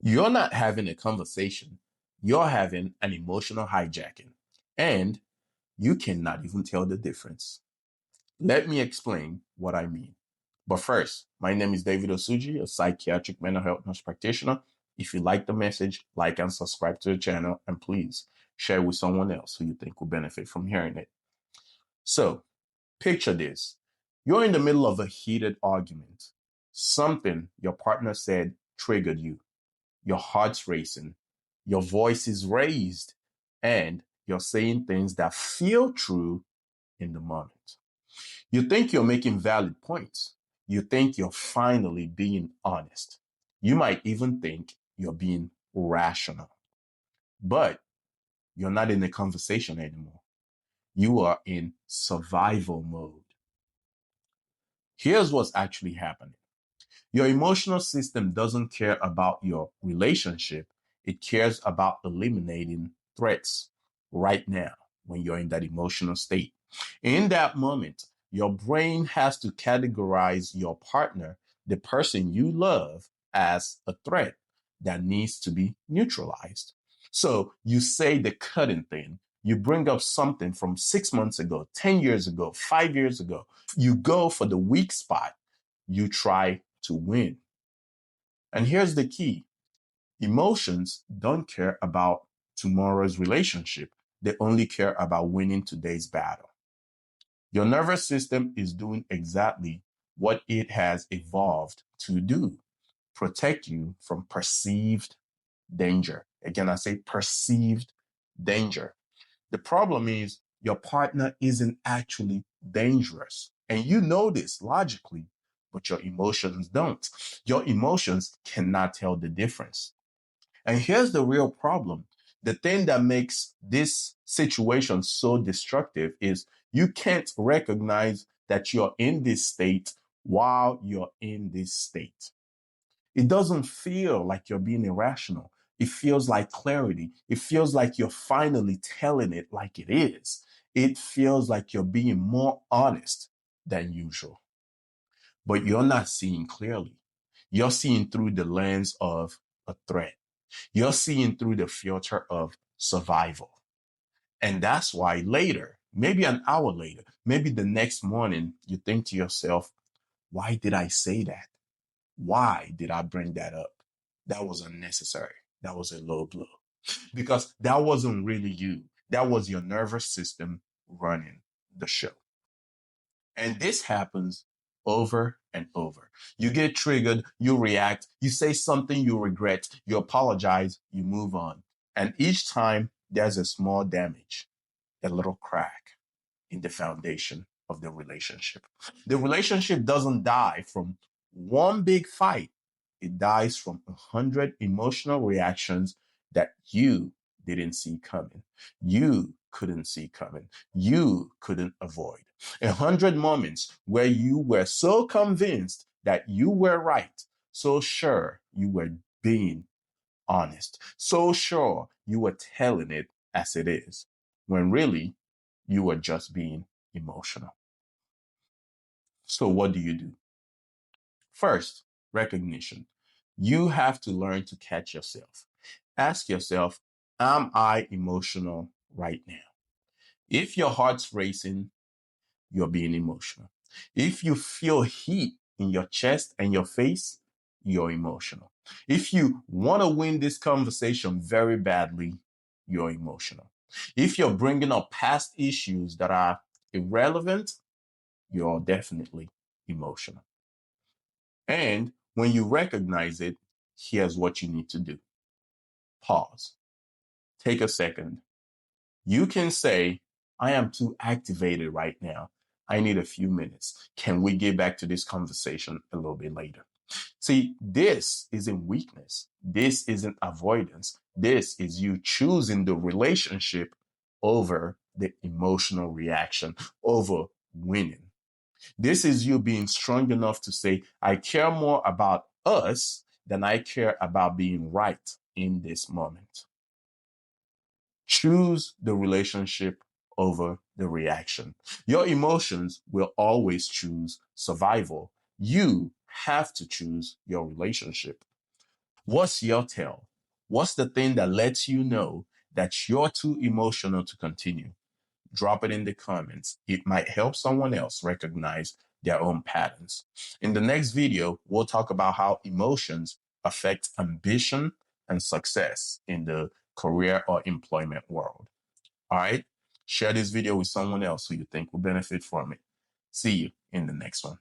You're not having a conversation. You're having an emotional hijacking. And you cannot even tell the difference. Let me explain what I mean. But first, my name is David Osuji, a psychiatric mental health nurse practitioner. If you like the message, like and subscribe to the channel, and please share with someone else who you think will benefit from hearing it. So, picture this. You're in the middle of a heated argument. Something your partner said triggered you. Your heart's racing. Your voice is raised. And you're saying things that feel true in the moment. You think you're making valid points. You think you're finally being honest. You might even think you're being rational. But you're not in a conversation anymore. You are in survival mode. Here's what's actually happening. Your emotional system doesn't care about your relationship. It cares about eliminating threats right now when you're in that emotional state. In that moment, your brain has to categorize your partner, the person you love, as a threat that needs to be neutralized. So you say the cutting thing. You bring up something from 6 months ago, 10 years ago, 5 years ago. You go for the weak spot. You try to win. And here's the key. Emotions don't care about tomorrow's relationship. They only care about winning today's battle. Your nervous system is doing exactly what it has evolved to do. Protect you from perceived danger. Again, I say perceived danger. The problem is your partner isn't actually dangerous. And you know this logically, but your emotions don't. Your emotions cannot tell the difference. And here's the real problem. The thing that makes this situation so destructive is you can't recognize that you're in this state while you're in this state. It doesn't feel like you're being irrational. It feels like clarity. It feels like you're finally telling it like it is. It feels like you're being more honest than usual. But you're not seeing clearly. You're seeing through the lens of a threat. You're seeing through the filter of survival. And that's why later, maybe an hour later, maybe the next morning, you think to yourself, why did I say that? Why did I bring that up? That was unnecessary. That was a low blow because that wasn't really you. That was your nervous system running the show. And this happens over and over. You get triggered, you react, you say something you regret, you apologize, you move on. And each time there's a small damage, a little crack in the foundation of the relationship. The relationship doesn't die from one big fight. It dies from 100 emotional reactions that you didn't see coming. You couldn't see coming. You couldn't avoid. 100 moments where you were so convinced that you were right, so sure you were being honest, so sure you were telling it as it is, when really you were just being emotional. So what do you do? First, recognition. You have to learn to catch yourself. Ask yourself, am I emotional right now? If your heart's racing, you're being emotional. If you feel heat in your chest and your face, you're emotional. If you want to win this conversation very badly, you're emotional. If you're bringing up past issues that are irrelevant, you're definitely emotional. And when you recognize it, here's what you need to do. Pause. Take a second. You can say, I am too activated right now. I need a few minutes. Can we get back to this conversation a little bit later? See, this isn't weakness. This isn't avoidance. This is you choosing the relationship over the emotional reaction, over winning. This is you being strong enough to say, I care more about us than I care about being right in this moment. Choose the relationship over the reaction. Your emotions will always choose survival. You have to choose your relationship. What's your tell? What's the thing that lets you know that you're too emotional to continue? Drop it in the comments. It might help someone else recognize their own patterns. In the next video, we'll talk about how emotions affect ambition and success in the career or employment world. All right? Share this video with someone else who you think will benefit from it. See you in the next one.